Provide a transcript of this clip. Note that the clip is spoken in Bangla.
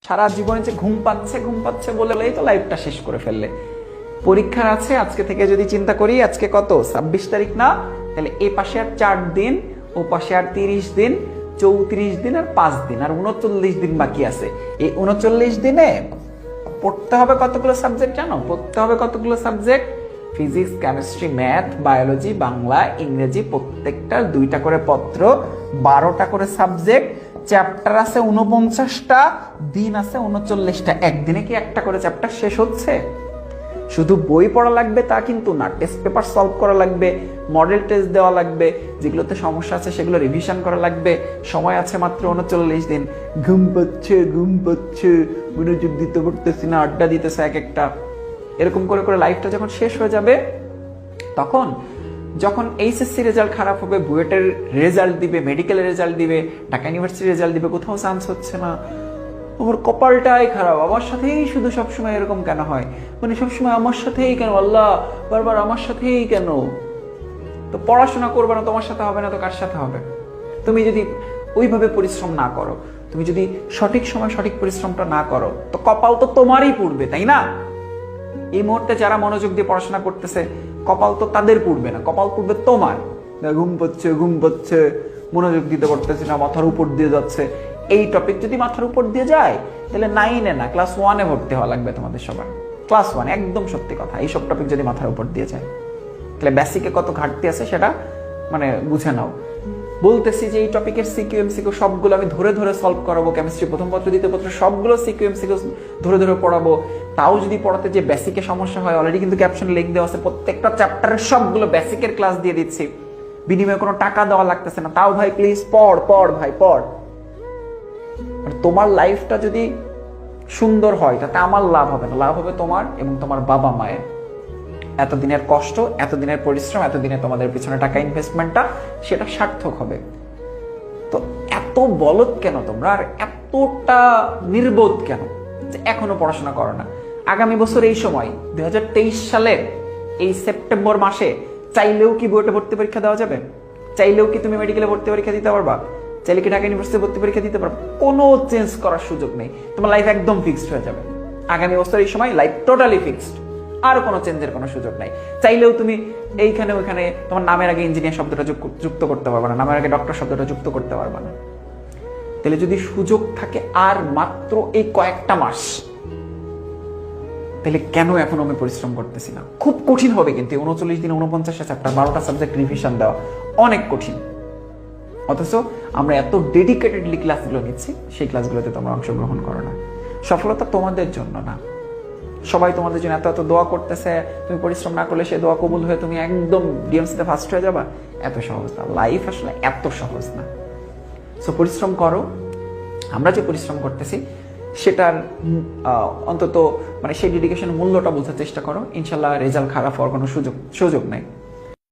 সারা জীবনে যে ঘুম পাচ্ছে বলেই তো লাইফটা শেষ করে ফেললে। পরীক্ষা আছে আজকে থেকে, যদি চিন্তা করি আজকে কত 26 তারিখ না, তাহলে এ পাশে আর 4 দিন, ও পাশে আর 30 দিন, 34 দিন আর 5 দিন, আর 39 দিন বাকি আছে। এই 39 দিনে পড়তে হবে কতগুলো সাবজেক্ট জানো? পড়তে হবে কতগুলো subject? Physics, chemistry, math, biology, Bangla, ইংরেজি, প্রত্যেকটার 2টা করে পত্র, 12টা করে সাবজেক্ট, চ্যাপ্টার আছে 49টা, দিন আছে 39টা। একদিনে কি একটা করে চ্যাপ্টার শেষ হচ্ছে? শুধু বই পড়া লাগবে তা কিন্তু না, টেস্ট পেপার সলভ করা লাগবে, মডেল টেস্ট দেওয়া লাগবে, যেগুলোতে সমস্যা আছে সেগুলো রিভিশন করা লাগবে। সময় আছে মাত্র 39 দিন। ঘুম পাচ্ছে, মনোযোগ দিতে পারতেছি না, আড্ডা দিতেছে এক একটা। এরকম করে করে লাইফটা যখন শেষ হয়ে যাবে, তখন যখন এইচএসসি রেজাল্ট খারাপ হবে, বুয়েটের রেজাল্ট দিবে, মেডিকেলের রেজাল্ট দিবে, ঢাকা ইউনিভার্সিটির রেজাল্ট দিবে, কোথাও চান্স হচ্ছে না, আমার কপালটাই খারাপ, আমার সাথেই শুধু সবসময় এরকম কেন হয়, মানে সবসময় আমার সাথেই কেন, আল্লাহ বারবার আমার সাথেই কেন? তো পড়াশোনা করবে না, তোমার সাথে হবে না তো কার সাথে হবে? তুমি যদি ওইভাবে পরিশ্রম না করো, তুমি যদি সঠিক সময় সঠিক পরিশ্রমটা না করো, তো কপাল তো তোমারই পুড়বে, তাই না? এই মুহূর্তে যারা মনোযোগ দিয়ে পড়াশোনা করতেছে, কপাল তো তাদের পুড়বে না, কপাল পুড়বে তোমার। ঘুম পাচ্ছে, মনোযোগ দিতে পারতেছি না, মাথার উপর দিয়ে যাচ্ছে। এই টপিক যদি মাথার উপর দিয়ে যায়, তাহলে 9-এ না, ক্লাস 1-এ ভর্তি হওয়া লাগবে তোমাদের সবার। ক্লাস 1, একদম সত্যি কথা। এইসব টপিক যদি মাথার উপর দিয়ে যায়, তাহলে বেসিকে কত ঘাটতি আছে সেটা মানে বুঝে নাও। বলতেছি যে এই টপিকের সিকিউ এমসিকিউ সবগুলো আমি ধরে ধরে সলভ করাবো। কেমিস্ট্রি প্রথম পত্র দ্বিতীয় পত্র সবগুলো সিকিউ এমসিকিউ ধরে ধরে পড়াবো। তাও যদি পড়াতে যে বেসিকে সমস্যা হয়, অলরেডি কিন্তু ক্যাপশনে লিংক দেওয়া আছে, প্রত্যেকটা চ্যাপ্টারের সবগুলো বেসিকের ক্লাস দিয়ে দিচ্ছি, বিনিময়ে কোনো টাকা দেওয়া লাগতেছে না। তাও ভাই প্লিজ পড় ভাই পড়। তোমার লাইফটা যদি সুন্দর হয়, তাতে আমার লাভ হবে না, লাভ হবে তোমার এবং তোমার বাবা মায়ের। এতদিনের কষ্ট, এতদিনের পরিশ্রম, এতদিনে তোমাদের পিছনে টাকা ইনভেস্টমেন্টটা, সেটা সার্থক হবে। তো এত বলদ কেন তোমরা, আর এতটা নির্বোধ কেন যে এখনো পড়াশোনা করো না? আগামী বছর এই সময় 2023 সালের এই সেপ্টেম্বর মাসে চাইলেও কি বুয়েটে ভর্তি পরীক্ষা দেওয়া যাবে? চাইলেও কি তুমি মেডিকেলে ভর্তি পরীক্ষা দিতে পারবা? চাইলে কি ঢাকা ইউনিভার্সিটি ভর্তি পরীক্ষা দিতে পারবা? কোনো চেঞ্জ করার সুযোগ নেই, তোমার লাইফ একদম ফিক্সড হয়ে যাবে। আগামী বছর এই সময় লাইফ টোটালি ফিক্সড, আর কোনো চেঞ্জের কোনো সুযোগ নাই। চাইলেও তুমি এইখানে ওইখানে তোমার নামের আগে ইঞ্জিনিয়ার শব্দটা যুক্ত করতে পারবা না, নামের আগে ডক্টর শব্দটা যুক্ত করতে পারবা না। তাহলে যদি সুযোগ থাকে আর মাত্র এই কয়েকটা মাস, তাহলে কেন এখনো আমি পরিশ্রম করতেছি না? খুব কঠিন হবে কিন্তু 39 দিন 49টা চ্যাপ্টার, 12টা সাবজেক্ট রিভিশন দেওয়া অনেক কঠিন। অথচ আমরা এত ডেডিকেটেডলি ক্লাসগুলো নিচ্ছি, সেই ক্লাসগুলোতে তোমরা অংশগ্রহণ করো না। সফলতা তোমাদের জন্য না, সবাই তোমাদের জন্য এত এত দোয়া করতেছে, তুমি পরিশ্রম না করলে সে দোয়া কবুল হয়ে তুমি একদম ডিএমসিতে ফার্স্ট হয়ে যাবা, এত সহজ না। লাইফ আসলে এত সহজ না। সো পরিশ্রম করো। আমরা যে পরিশ্রম করতেছি সেটার অন্তত মানে সেই ডেডিকেশন মূল্যটা বোঝার চেষ্টা করো। ইনশাল্লাহ রেজাল্ট খারাপ হওয়ার কোনো সুযোগ নাই।